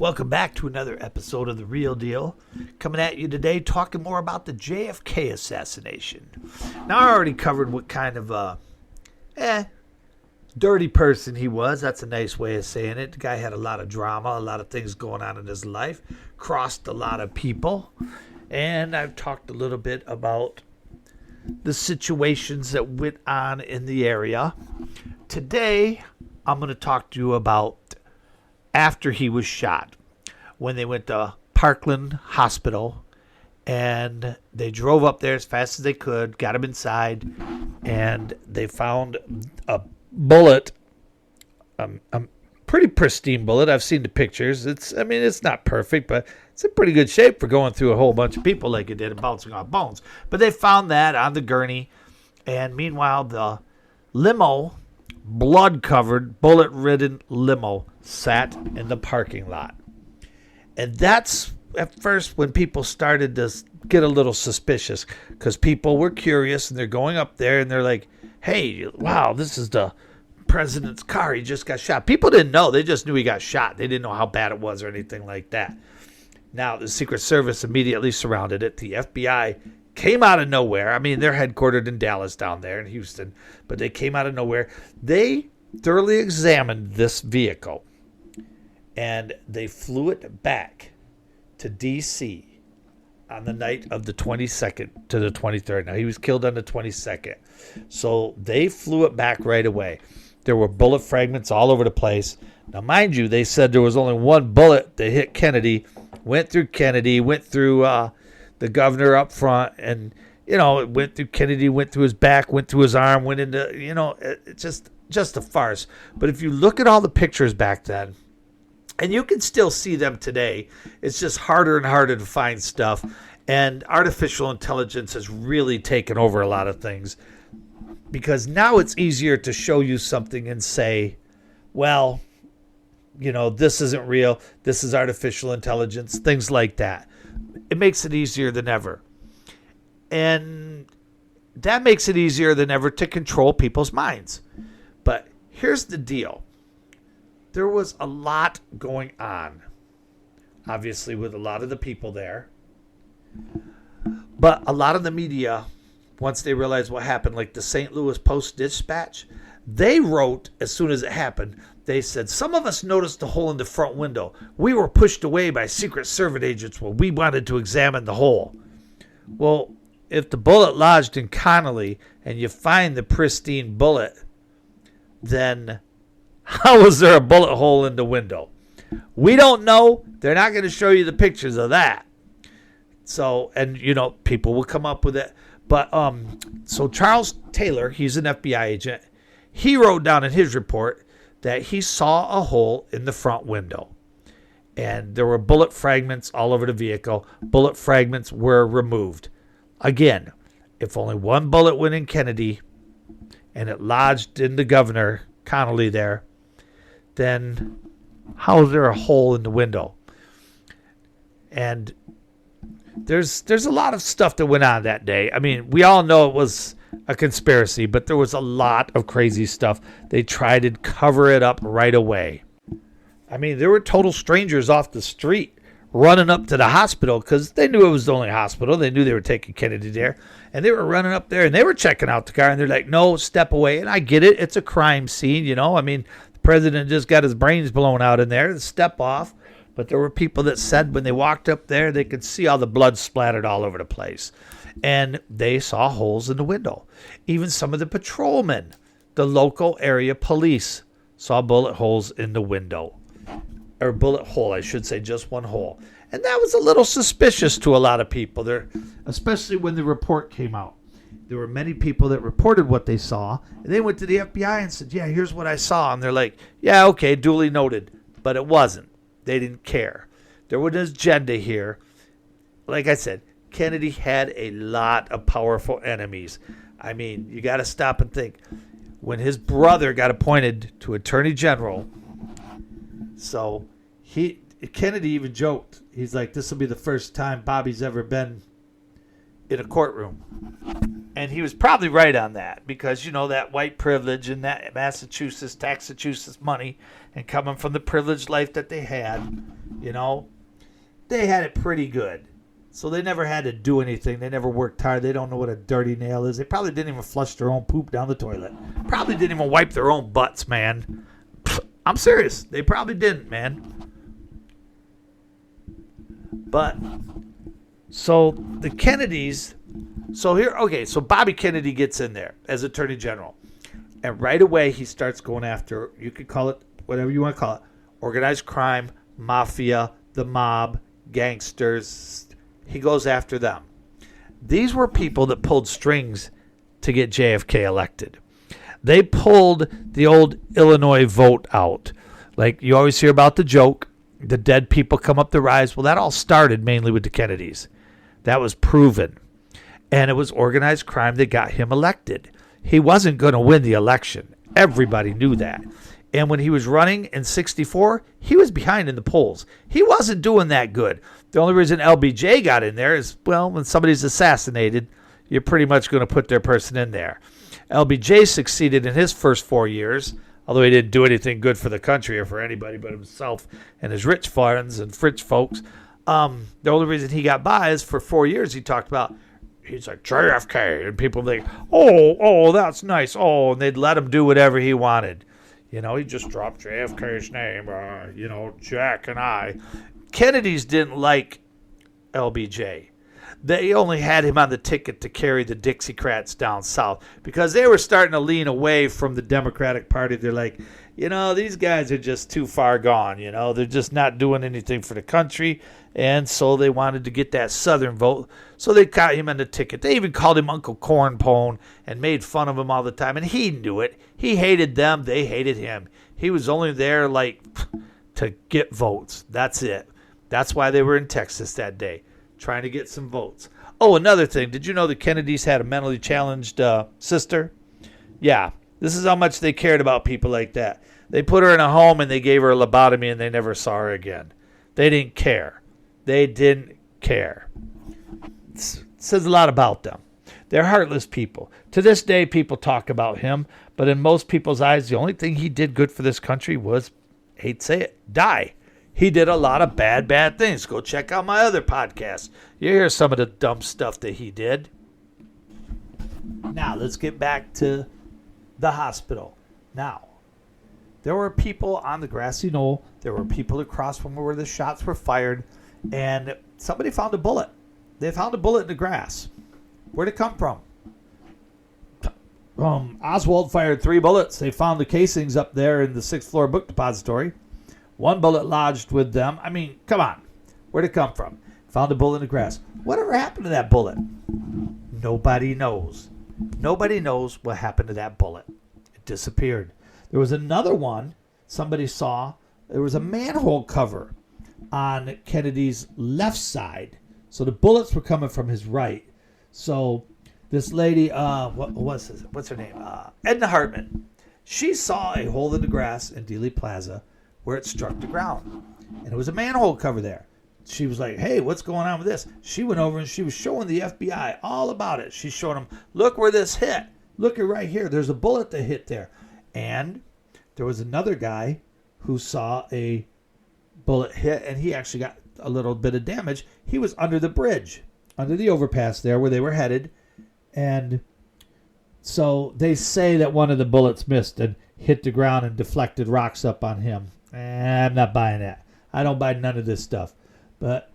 Welcome back to another episode of The Real Deal. Coming at you today talking more about the JFK assassination. Now, I already covered what kind of dirty person he was. That's a nice way of saying it. The guy had a lot of drama, a lot of things going on in his life, crossed a lot of people. And I've talked a little bit about the situations that went on in the area. Today, I'm going to talk to you about after he was shot, when they went to Parkland Hospital and they drove up there as fast as they could, got him inside, and they found a bullet, a pretty pristine bullet. I've seen the pictures. It's not perfect, but it's in pretty good shape for going through a whole bunch of people like it did and bouncing off bones. But they found that on the gurney, and meanwhile, the limo, blood-covered, bullet-ridden limo sat in the parking lot. And that's at first when people started to get a little suspicious, because people were curious and they're going up there and they're like, hey, wow, this is the president's car. He just got shot. People didn't know. They just knew he got shot. They didn't know how bad it was or anything like that. Now, the Secret Service immediately surrounded it. The FBI came out of nowhere. I mean, they're headquartered in Dallas down there in Houston, but they came out of nowhere. They thoroughly examined this vehicle, and they flew it back to D.C. on the night of the 22nd to the 23rd. Now, he was killed on the 22nd, so they flew it back right away. There were bullet fragments all over the place. Now, mind you, they said there was only one bullet that hit Kennedy, went through the governor up front, and, it went through Kennedy, went through his back, went through his arm, went into, it's just a farce. But if you look at all the pictures back then, and you can still see them today, it's just harder and harder to find stuff. And artificial intelligence has really taken over a lot of things, because now it's easier to show you something and say, well, this isn't real. This is artificial intelligence, things like that. It makes it easier than ever. And that makes it easier than ever to control people's minds. But here's the deal. There was a lot going on, obviously, with a lot of the people there. But a lot of the media, once they realized what happened, like the St. Louis Post-Dispatch, they wrote, as soon as it happened, they said, some of us noticed a hole in the front window. We were pushed away by Secret Service agents when we wanted to examine the hole. Well, if the bullet lodged in Connolly and you find the pristine bullet, then how was there a bullet hole in the window? We don't know. They're not going to show you the pictures of that. So, and, people will come up with it. But, so Charles Taylor, he's an FBI agent. He wrote down in his report that he saw a hole in the front window. And there were bullet fragments all over the vehicle. Bullet fragments were removed. Again, if only one bullet went in Kennedy and it lodged in the governor, Connolly there, then how is there a hole in the window? And there's a lot of stuff that went on that day. I mean, we all know it was a conspiracy, but there was a lot of crazy stuff. They tried to cover it up right away. I mean, there were total strangers off the street running up to the hospital because they knew it was the only hospital. They knew they were taking Kennedy there. And they were running up there and they were checking out the car. And they're like, no, step away. And I get it. It's a crime scene, I mean, the president just got his brains blown out in there. Step off. But there were people that said when they walked up there, they could see all the blood splattered all over the place. And they saw holes in the window. Even some of the patrolmen, the local area police, saw bullet holes in the window. Or bullet hole, I should say, just one hole. And that was a little suspicious to a lot of people there, especially when the report came out. There were many people that reported what they saw, and they went to the FBI and said, yeah, here's what I saw. And they're like, yeah, okay, duly noted. But it wasn't. They didn't care. There was an agenda here. Like I said, Kennedy had a lot of powerful enemies. I mean, you got to stop and think. When his brother got appointed to Attorney General, so Kennedy even joked. He's like, this will be the first time Bobby's ever been in a courtroom. And he was probably right on that because, that white privilege and that Massachusetts money and coming from the privileged life that they had, you know, they had it pretty good. So they never had to do anything. They never worked hard. They don't know what a dirty nail is. They probably didn't even flush their own poop down the toilet. Probably didn't even wipe their own butts, man. I'm serious. They probably didn't, man. But, so the Kennedys, so Bobby Kennedy gets in there as Attorney General. And right away he starts going after, you could call it whatever you want to call it, organized crime, mafia, the mob, gangsters. He goes after them. These were people that pulled strings to get JFK elected. They pulled the old Illinois vote out. Like you always hear about the joke, the dead people come up the rise. Well, that all started mainly with the Kennedys. That was proven. And it was organized crime that got him elected. He wasn't going to win the election. Everybody knew that. And when he was running in 64, he was behind in the polls. He wasn't doing that good. The only reason LBJ got in there is, well, when somebody's assassinated, you're pretty much going to put their person in there. LBJ succeeded in his first 4 years, although he didn't do anything good for the country or for anybody but himself and his rich friends and rich folks. The only reason he got by is for 4 years he talked about, he's like JFK, and people think, oh, that's nice. Oh, and they'd let him do whatever he wanted. You know, he just dropped JFK's name, Jack and I. Kennedys didn't like LBJ. They only had him on the ticket to carry the Dixiecrats down south because they were starting to lean away from the Democratic Party. They're like, these guys are just too far gone. They're just not doing anything for the country. And so they wanted to get that Southern vote. So they got him on the ticket. They even called him Uncle Cornpone and made fun of him all the time. And he knew it. He hated them. They hated him. He was only there to get votes. That's it. That's why they were in Texas that day, trying to get some votes. Oh, another thing. Did you know the Kennedys had a mentally challenged sister? Yeah. This is how much they cared about people like that. They put her in a home and they gave her a lobotomy and they never saw her again. They didn't care. They didn't care. It says a lot about them. They're heartless people. To this day, people talk about him, but in most people's eyes, the only thing he did good for this country was, hate to say it, die. He did a lot of bad things. Go check out my other podcast. You hear some of the dumb stuff that he did. Now, let's get back to the hospital. Now, there were people on the grassy knoll. There were people across from where the shots were fired. And somebody found a bullet. They found a bullet in the grass. Where'd it come from? Oswald fired 3 bullets. They found the casings up there in the 6th floor book depository. 1 bullet lodged with them. I mean, come on. Where'd it come from? Found a bullet in the grass. Whatever happened to that bullet? Nobody knows. Nobody knows what happened to that bullet. It disappeared. There was another one somebody saw. There was a manhole cover on Kennedy's left side. So the bullets were coming from his right. So this lady, what's her name? Edna Hartman. She saw a hole in the grass in Dealey Plaza where it struck the ground. And it was a manhole cover there. She was like, hey, what's going on with this? She went over and she was showing the FBI all about it. She showed them, look where this hit. Look at right here. There's a bullet that hit there. And there was another guy who saw a bullet hit, and he actually got a little bit of damage. He was under the bridge, under the overpass there where they were headed. And so they say that one of the bullets missed and hit the ground and deflected rocks up on him. I'm not buying that. I don't buy none of this stuff. But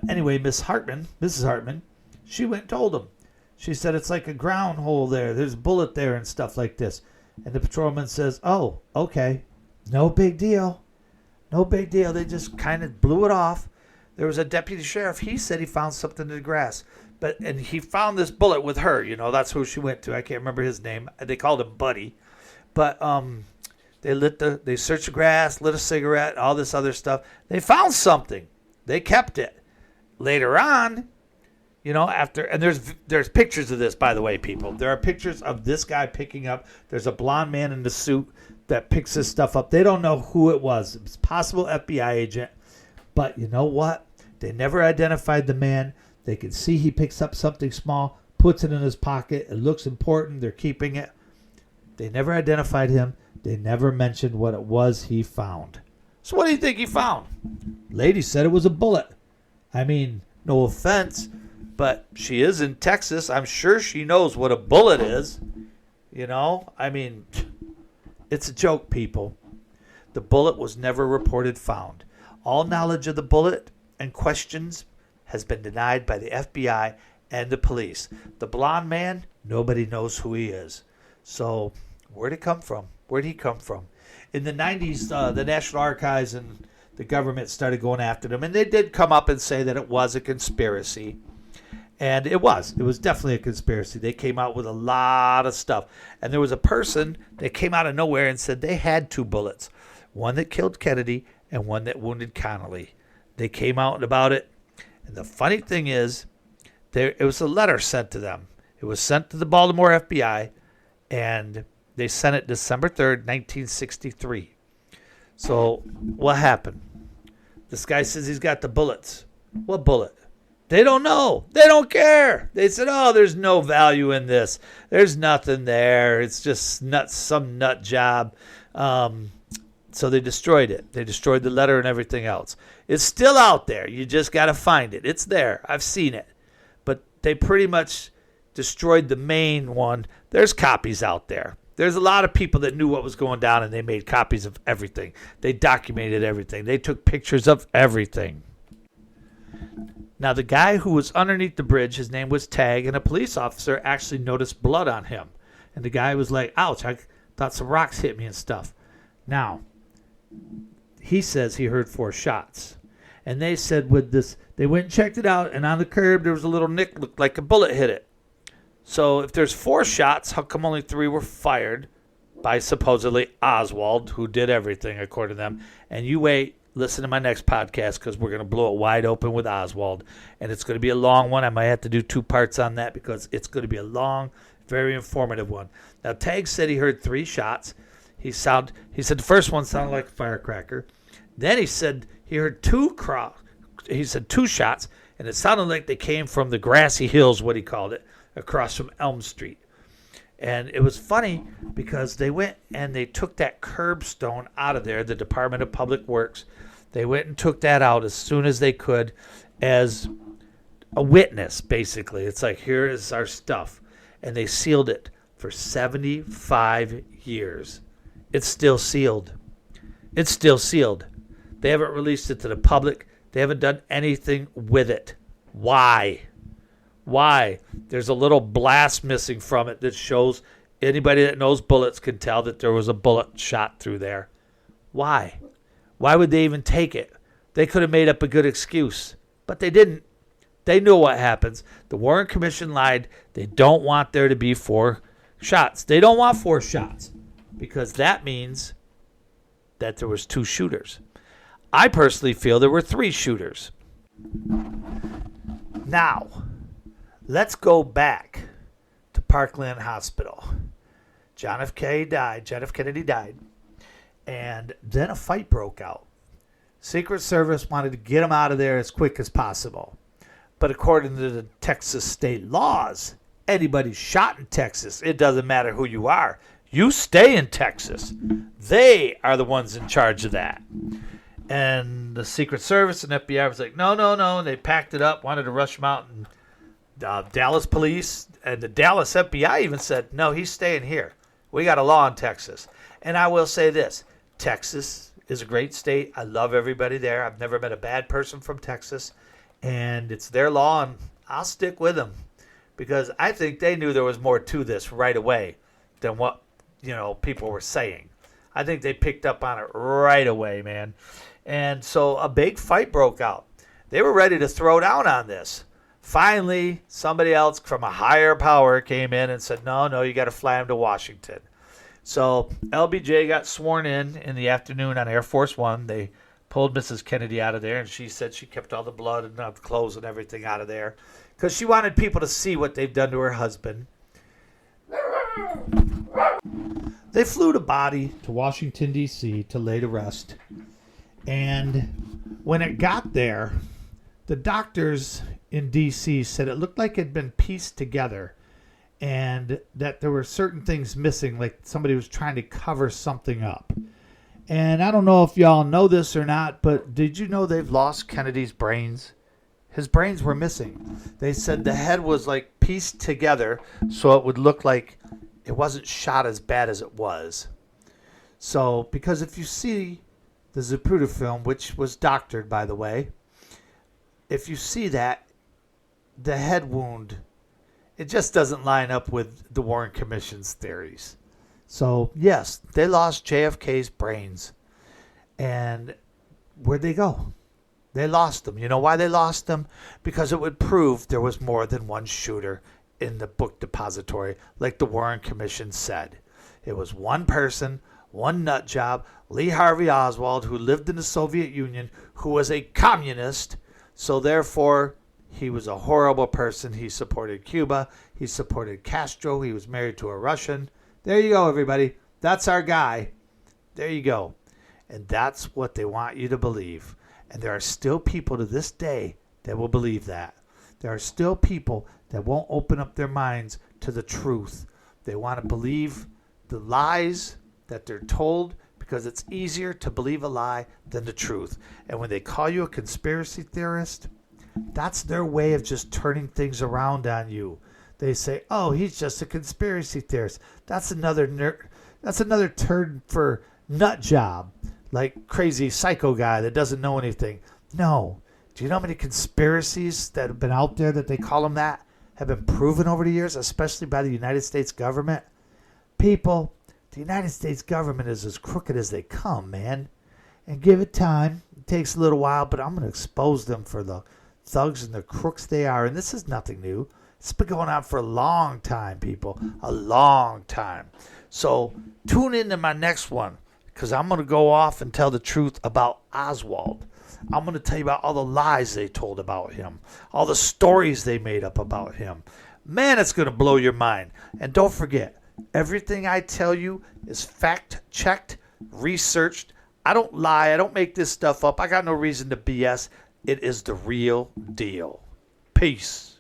anyway, Mrs. Hartman, she went and told him. She said, it's like a ground hole there. There's a bullet there and stuff like this. And the patrolman says, oh, okay. No big deal. No big deal. They just kind of blew it off. There was a deputy sheriff. He said he found something in the grass. And he found this bullet with her. That's who she went to. I can't remember his name. They called him Buddy. But they searched the grass, lit a cigarette, all this other stuff. They found something. They kept it. Later on, and there's pictures of this, by the way, people. There are pictures of this guy picking up. There's a blonde man in the suit that picks this stuff up. They don't know who it was. It was a possible FBI agent. But you know what? They never identified the man. They can see he picks up something small, puts it in his pocket. It looks important. They're keeping it. They never identified him. They never mentioned what it was he found. So what do you think he found? Lady said it was a bullet. I mean, no offense, but she is in Texas. I'm sure she knows what a bullet is. You know, I mean, it's a joke, people. The bullet was never reported found. All knowledge of the bullet and questions has been denied by the FBI and the police. The blonde man, nobody knows who he is. So, where'd it come from? Where'd he come from? In the 90s, the National Archives and the government started going after them, and they did come up and say that it was a conspiracy. And it was. It was definitely a conspiracy. They came out with a lot of stuff. And there was a person that came out of nowhere and said they had 2 bullets. One that killed Kennedy and one that wounded Connolly. They came out about it. And the funny thing is, it was a letter sent to them. It was sent to the Baltimore FBI, and they sent it December 3rd, 1963. So what happened? This guy says he's got the bullets. What bullet? They don't know. They don't care. They said, oh, there's no value in this. There's nothing there. It's just some nut job. So they destroyed it. They destroyed the letter and everything else. It's still out there. You just got to find it. It's there. I've seen it. But they pretty much destroyed the main one. There's copies out there. There's a lot of people that knew what was going down, and they made copies of everything. They documented everything. They took pictures of everything. Now, the guy who was underneath the bridge, his name was Tag, and a police officer actually noticed blood on him. And the guy was like, ouch, I thought some rocks hit me and stuff. Now, he says he heard 4 shots. And they said with this, they went and checked it out, and on the curb there was a little nick, looked like a bullet hit it. So if there's 4 shots, how come only 3 were fired by supposedly Oswald, who did everything according to them? And you wait, listen to my next podcast, because we're going to blow it wide open with Oswald. And it's going to be a long one. I might have to do 2 parts on that because it's going to be a long, very informative one. Now, Tag said he heard 3 shots. He said the first one sounded like a firecracker. Then he said he heard 2 shots, and it sounded like they came from the grassy hills, what he called it, across from Elm Street. And it was funny because they went and they took that curbstone out of there, the Department of Public Works. They went and took that out as soon as they could as a witness, basically. It's like, here is our stuff. And they sealed it for 75 years. It's still sealed. It's still sealed. They haven't released it to the public. They haven't done anything with it. Why? Why? There's a little blast missing from it that shows anybody that knows bullets can tell that there was a bullet shot through there. Why? Why would they even take it? They could have made up a good excuse, but they didn't. They knew what happens. The Warren Commission lied. They don't want there to be 4 shots. They don't want 4 shots because that means that there was 2 shooters. I personally feel there were 3 shooters. Now, let's go back to Parkland Hospital. John F. Kennedy died. And then a fight broke out. Secret Service wanted to get him out of there as quick as possible. But according to the Texas state laws, anybody shot in Texas, it doesn't matter who you are. You stay in Texas. They are the ones in charge of that. And the Secret Service and FBI was like, no. And they packed it up, wanted to rush him out. And Dallas police and the Dallas FBI even said, no, he's staying here. We got a law in Texas. And I will say this, Texas is a great state. I love everybody there. I've never met a bad person from Texas. And it's their law, and I'll stick with them. Because I think they knew there was more to this right away than what, people were saying. I think they picked up on it right away, man. And so a big fight broke out. They were ready to throw down on this. Finally, somebody else from a higher power came in and said, no, you got to fly him to Washington. So LBJ got sworn in the afternoon on Air Force One. They pulled Mrs. Kennedy out of there, and she said she kept all the blood and the clothes and everything out of there because she wanted people to see what they've done to her husband. They flew the body to Washington, D.C. to lay to rest. And when it got there, the doctors in D.C. said it looked like it had been pieced together and that there were certain things missing, like somebody was trying to cover something up. And I don't know if y'all know this or not, but did you know they've lost Kennedy's brains? His brains were missing. They said the head was like pieced together so it would look like it wasn't shot as bad as it was. So, because if you see the Zapruder film, which was doctored, by the way, if you see that, the head wound, it just doesn't line up with the Warren Commission's theories. So, yes, they lost JFK's brains. And where'd they go? They lost them. You know why they lost them? Because it would prove there was more than one shooter in the book depository, like the Warren Commission said. It was one person, one nut job, Lee Harvey Oswald, who lived in the Soviet Union, who was a communist. So therefore, he was a horrible person. He supported Cuba. He supported Castro. He was married to a Russian. There you go, everybody. That's our guy. There you go. And that's what they want you to believe. And there are still people to this day that will believe that. There are still people that won't open up their minds to the truth. They want to believe the lies that they're told because it's easier to believe a lie than the truth. And when they call you a conspiracy theorist, that's their way of just turning things around on you. They say, "Oh, he's just a conspiracy theorist." That's another term for nut job, like crazy psycho guy that doesn't know anything. No. Do you know how many conspiracies that have been out there that they call them that have been proven over the years, especially by the United States government? People, the United States government is as crooked as they come, man. And give it time. It takes a little while, but I'm going to expose them for the thugs and the crooks they are. And this is nothing new. It's been going on for a long time, people. A long time. So tune in to my next one, because I'm going to go off and tell the truth about Oswald. I'm going to tell you about all the lies they told about him, all the stories they made up about him. Man, it's going to blow your mind. And don't forget, everything I tell you is fact-checked, researched. I don't lie. I don't make this stuff up. I got no reason to BS. It is the real deal. Peace.